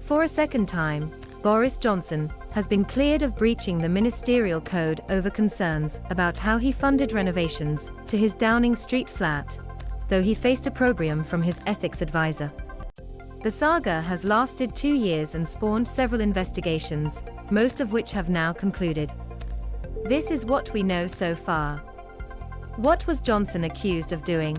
For a second time, Boris Johnson has been cleared of breaching the ministerial code over concerns about how he funded renovations to his Downing Street flat, though he faced opprobrium from his ethics advisor. The saga has lasted 2 years and spawned several investigations, most of which have now concluded. This is what we know so far. What was Johnson accused of doing?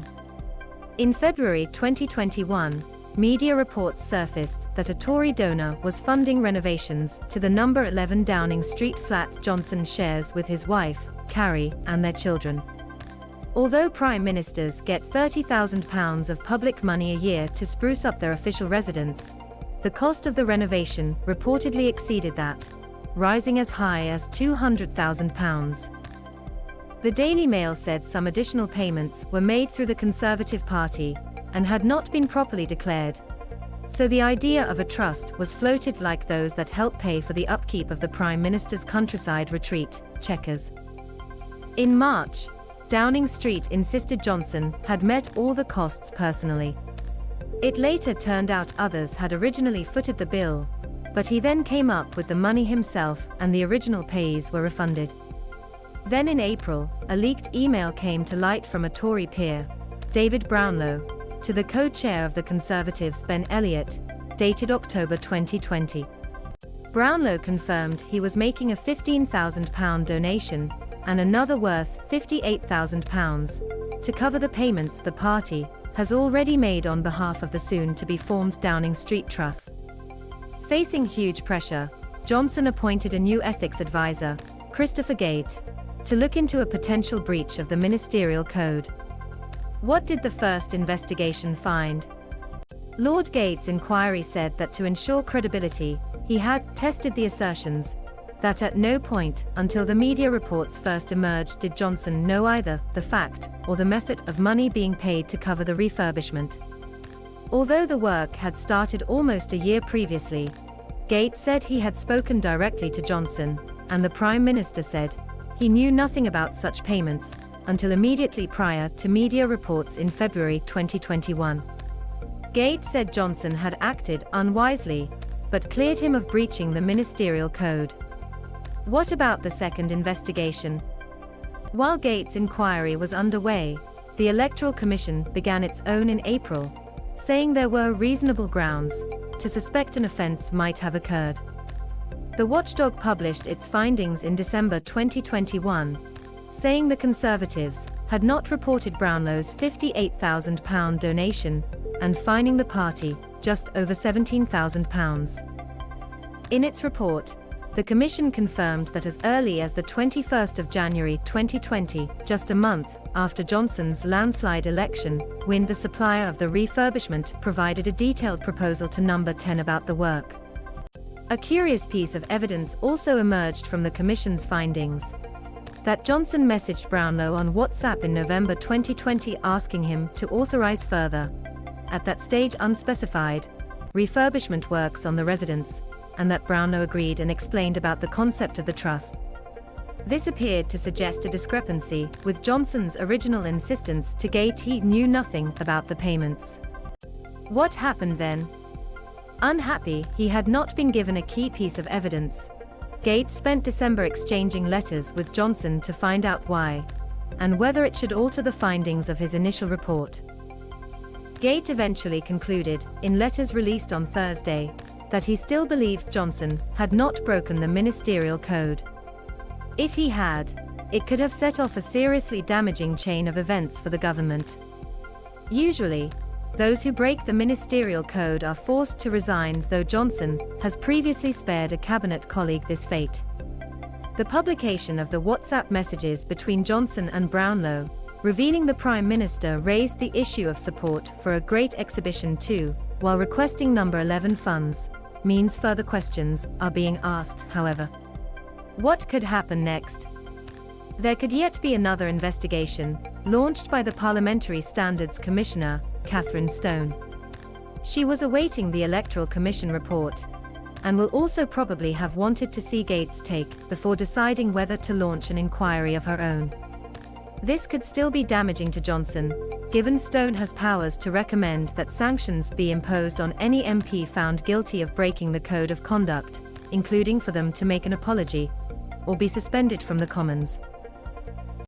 In February 2021, media reports surfaced that a Tory donor was funding renovations to the number 11 Downing Street flat Johnson shares with his wife, Carrie, and their children. Although Prime Ministers get £30,000 of public money a year to spruce up their official residence, the cost of the renovation reportedly exceeded that, rising as high as £200,000. The Daily Mail said some additional payments were made through the Conservative Party and had not been properly declared. So the idea of a trust was floated like those that help pay for the upkeep of the Prime Minister's countryside retreat, Chequers. In March, Downing Street insisted Johnson had met all the costs personally. It later turned out others had originally footed the bill, but he then came up with the money himself and the original payees were refunded. Then in April, a leaked email came to light from a Tory peer, David Brownlow, to the co-chair of the Conservatives Ben Elliott, dated October 2020. Brownlow confirmed he was making a £15,000 donation and another worth £58,000 to cover the payments the party has already made on behalf of the soon-to-be-formed Downing Street Trust. Facing huge pressure, Johnson appointed a new ethics advisor, Christopher Gate, to look into a potential breach of the ministerial code. What did the first investigation find? Lord Gate's inquiry said that to ensure credibility, he had tested the assertions that at no point until the media reports first emerged did Johnson know either the fact or the method of money being paid to cover the refurbishment. Although the work had started almost a year previously, Gate said he had spoken directly to Johnson, and the Prime Minister said he knew nothing about such payments until immediately prior to media reports in February 2021. Gate said Johnson had acted unwisely, but cleared him of breaching the ministerial code. What about the second investigation? While Gate's inquiry was underway, the Electoral Commission began its own in April, saying there were reasonable grounds to suspect an offence might have occurred. The watchdog published its findings in December 2021, saying the Conservatives had not reported Brownlow's £58,000 donation and fining the party just over £17,000. In its report, the Commission confirmed that as early as the 21st of January 2020, just a month after Johnson's landslide election win, the supplier of the refurbishment provided a detailed proposal to Number 10 about the work. A curious piece of evidence also emerged from the Commission's findings: that Johnson messaged Brownlow on WhatsApp in November 2020 asking him to authorize further, at that stage unspecified, refurbishment works on the residence, and that Brownlow agreed and explained about the concept of the trust. This appeared to suggest a discrepancy with Johnson's original insistence to Gate he knew nothing about the payments. What happened then? Unhappy he had not been given a key piece of evidence, Gate spent December exchanging letters with Johnson to find out why, and whether it should alter the findings of his initial report. Gate eventually concluded, in letters released on Thursday, that he still believed Johnson had not broken the ministerial code. If he had, it could have set off a seriously damaging chain of events for the government. Usually, those who break the ministerial code are forced to resign, though Johnson has previously spared a cabinet colleague this fate. The publication of the WhatsApp messages between Johnson and Brownlow, revealing the Prime Minister raised the issue of support for a great exhibition too, while requesting Number 11 funds, means further questions are being asked, however. What could happen next? There could yet be another investigation, launched by the Parliamentary Standards Commissioner, Catherine Stone. She was awaiting the Electoral Commission report, and will also probably have wanted to see Gate's take before deciding whether to launch an inquiry of her own. This could still be damaging to Johnson, given Stone has powers to recommend that sanctions be imposed on any MP found guilty of breaking the code of conduct, including for them to make an apology or be suspended from the Commons.